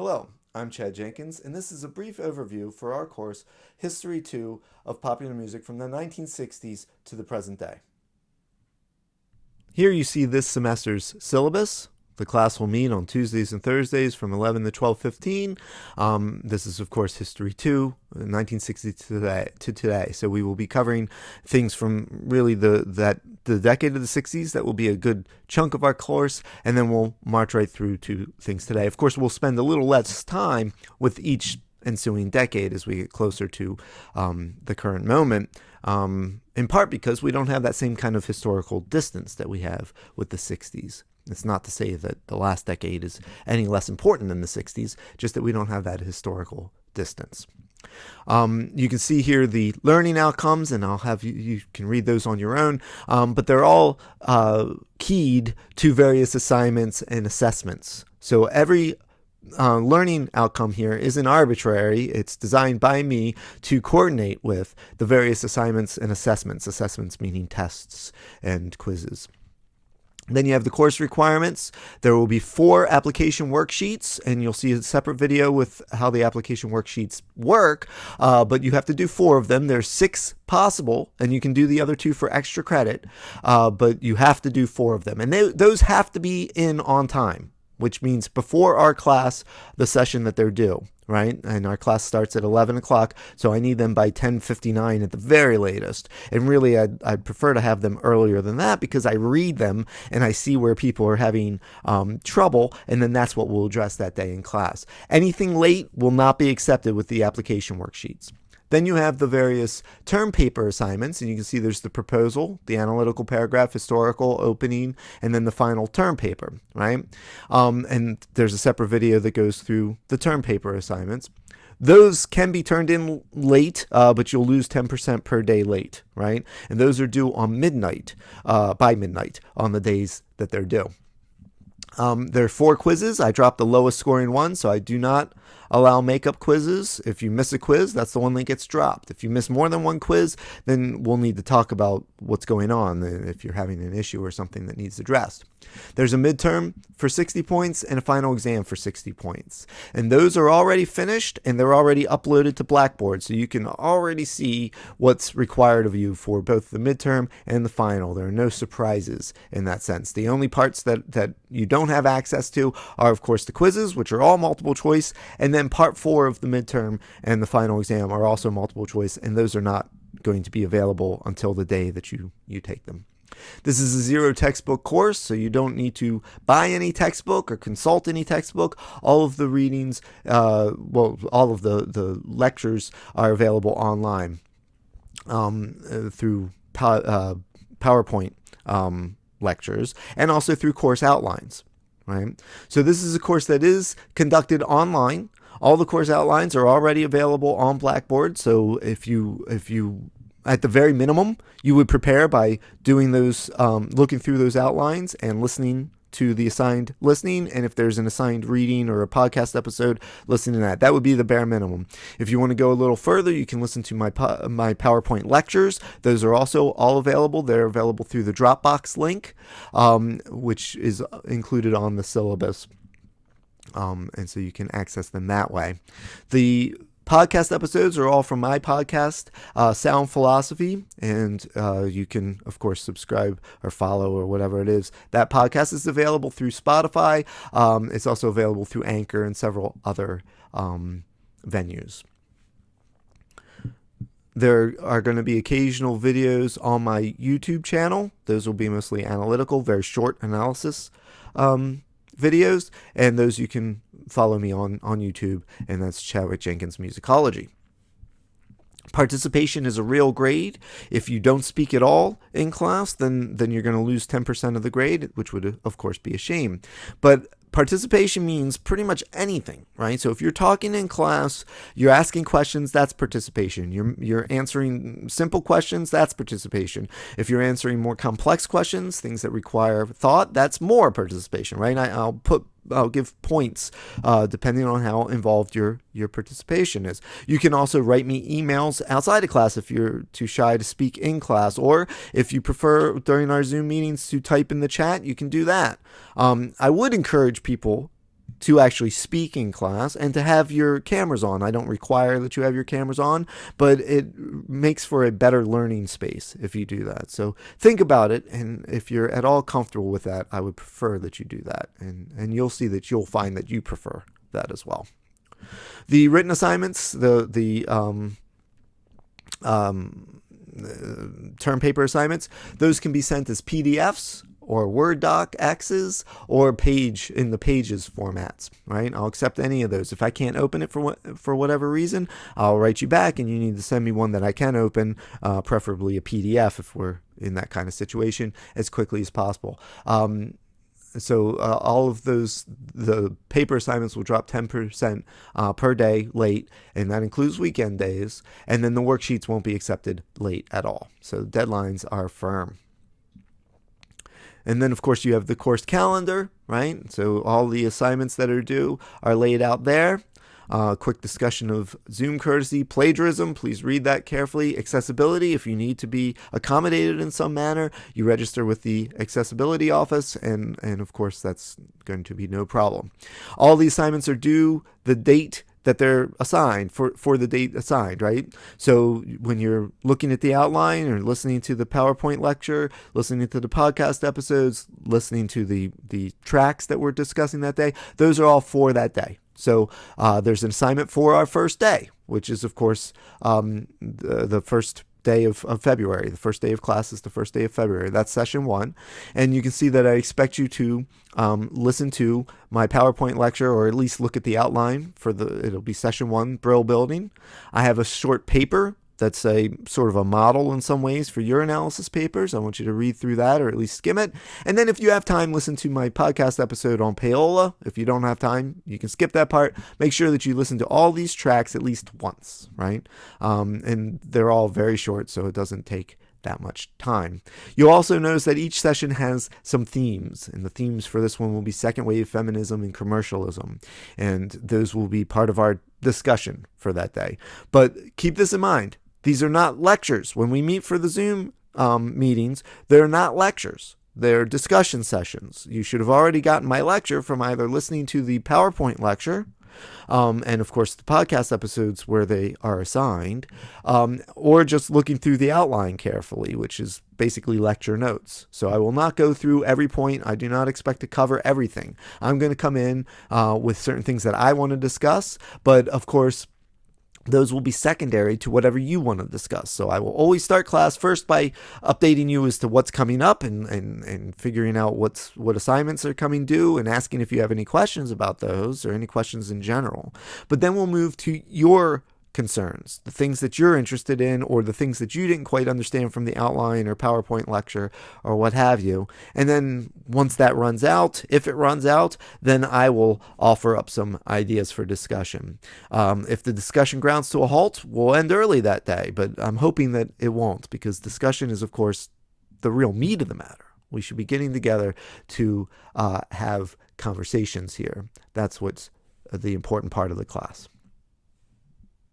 Hello, I'm Chad Jenkins, and this is a brief overview for our course, History 2 of Popular Music from the 1960s to the present day. Here you see this semester's syllabus. The class will meet on Tuesdays and Thursdays from 11 to 12:15. This is, of course, History 2, 1960 to today. So we will be covering things from really the decade of the 60s. That will be a good chunk of our course, and then we'll march right through to things today. Of course, we'll spend a little less time with each ensuing decade as we get closer to the current moment, in part because we don't have that same kind of historical distance that we have with the 60s. It's not to say that the last decade is any less important than the 60s, just that we don't have that historical distance. You can see here the learning outcomes, and I'll have you can read those on your own, but they're all keyed to various assignments and assessments. So every learning outcome here isn't arbitrary. It's designed by me to coordinate with the various assignments and assessments meaning tests and quizzes. Then you have the course requirements. There will be 4 application worksheets, and you'll see a separate video with how the application worksheets work, but you have to do 4 of them. There's 6 possible, and you can do the other 2 for extra credit, but you have to do 4 of them. And those have to be in on time, which means before our class, the session that they're due, right? And our class starts at 11 o'clock, so I need them by 10:59 at the very latest. And really, I'd prefer to have them earlier than that because I read them and I see where people are having trouble, and then that's what we'll address that day in class. Anything late will not be accepted with the application worksheets. Then you have the various term paper assignments, and you can see there's the proposal, the analytical paragraph, historical, opening, and then the final term paper, right? And there's a separate video that goes through the term paper assignments. Those can be turned in late, but you'll lose 10% per day late, right? And those are due on midnight, by midnight, on the days that they're due. There are 4 quizzes. I dropped the lowest scoring one, so I do not allow makeup quizzes. If you miss a quiz, that's the one that gets dropped. If you miss more than one quiz, then we'll need to talk about what's going on if you're having an issue or something that needs addressed. There's a midterm for 60 points and a final exam for 60 points. And those are already finished, and they're already uploaded to Blackboard, so you can already see what's required of you for both the midterm and the final. There are no surprises in that sense. The only parts that you don't have access to are, of course, the quizzes, which are all multiple choice, and then part 4 of the midterm and the final exam are also multiple choice, and those are not going to be available until the day that you take them. This is a 0 textbook course, so you don't need to buy any textbook or consult any textbook. All of the readings, all of the lectures are available online through PowerPoint lectures, and also through course outlines, right? So this is a course that is conducted online. All the course outlines are already available on Blackboard, so if you at the very minimum, you would prepare by doing those, looking through those outlines and listening to the assigned listening, and if there's an assigned reading or a podcast episode, listening to that. That would be the bare minimum. If you want to go a little further, you can listen to my PowerPoint lectures. Those are also all available. They're available through the Dropbox link, which is included on the syllabus, and so you can access them that way. The podcast episodes are all from my podcast, Sound Philosophy, and you can, of course, subscribe or follow or whatever it is. That podcast is available through Spotify. It's also available through Anchor and several other venues. There are going to be occasional videos on my YouTube channel. Those will be mostly analytical, very short analysis videos, and those you can follow me on YouTube, and that's Chadwick Jenkins Musicology. Participation is a real grade. If you don't speak at all in class, then you're going to lose 10% of the grade, which would, of course, be a shame. But participation means pretty much anything, right? So if you're talking in class, you're asking questions, that's participation. You're answering simple questions, that's participation. If you're answering more complex questions, things that require thought, that's more participation, right? I'll give points depending on how involved your participation is. You can also write me emails outside of class if you're too shy to speak in class, or if you prefer during our Zoom meetings to type in the chat, you can do that. I would encourage people to actually speak in class and to have your cameras on. I don't require that you have your cameras on, but it makes for a better learning space if you do that. So think about it, and if you're at all comfortable with that, I would prefer that you do that, and you'll see that you'll find that you prefer that as well. The written assignments, the term paper assignments, those can be sent as PDFs or Word doc X's or page in the pages formats, right? I'll accept any of those. If I can't open it for whatever reason, I'll write you back and you need to send me one that I can open, preferably a PDF if we're in that kind of situation, as quickly as possible. So all of those, the paper assignments will drop 10% per day late, and that includes weekend days, and then the worksheets won't be accepted late at all. So deadlines are firm. And then, of course, you have the course calendar, right? So all the assignments that are due are laid out there. Quick discussion of Zoom courtesy, plagiarism, please read that carefully. Accessibility, if you need to be accommodated in some manner, you register with the accessibility office, and of course that's going to be no problem. All the assignments are due the date that they're assigned, for the date assigned, right? So when you're looking at the outline or listening to the PowerPoint lecture, listening to the podcast episodes, listening to the tracks that we're discussing that day, those are all for that day. So there's an assignment for our first day, which is, of course, the first day of February. The first day of class is the first day of February. That's session 1. And you can see that I expect you to listen to my PowerPoint lecture, or at least look at the outline for it'll be session 1, Brill Building. I have a short paper that's a sort of a model in some ways for your analysis papers. I want you to read through that, or at least skim it. And then if you have time, listen to my podcast episode on payola. If you don't have time, you can skip that part. Make sure that you listen to all these tracks at least once, right? And they're all very short, so it doesn't take that much time. You'll also notice that each session has some themes, and the themes for this one will be second wave feminism and commercialism, and those will be part of our discussion for that day. But keep this in mind. These are not lectures. When we meet for the Zoom meetings, they're not lectures. They're discussion sessions. You should have already gotten my lecture from either listening to the PowerPoint lecture, and of course the podcast episodes where they are assigned, or just looking through the outline carefully, which is basically lecture notes. So I will not go through every point. I do not expect to cover everything. I'm going to come in with certain things that I want to discuss, but of course, those will be secondary to whatever you want to discuss. So I will always start class first by updating you as to what's coming up and figuring out what assignments are coming due, and asking if you have any questions about those or any questions in general. But then we'll move to your concerns, the things that you're interested in, or the things that you didn't quite understand from the outline or PowerPoint lecture or what have you. And then once that runs out, if it runs out, then I will offer up some ideas for discussion. If the discussion grounds to a halt, we'll end early that day, but I'm hoping that it won't, because discussion is, of course, the real meat of the matter. We should be getting together to have conversations here. That's what's the important part of the class.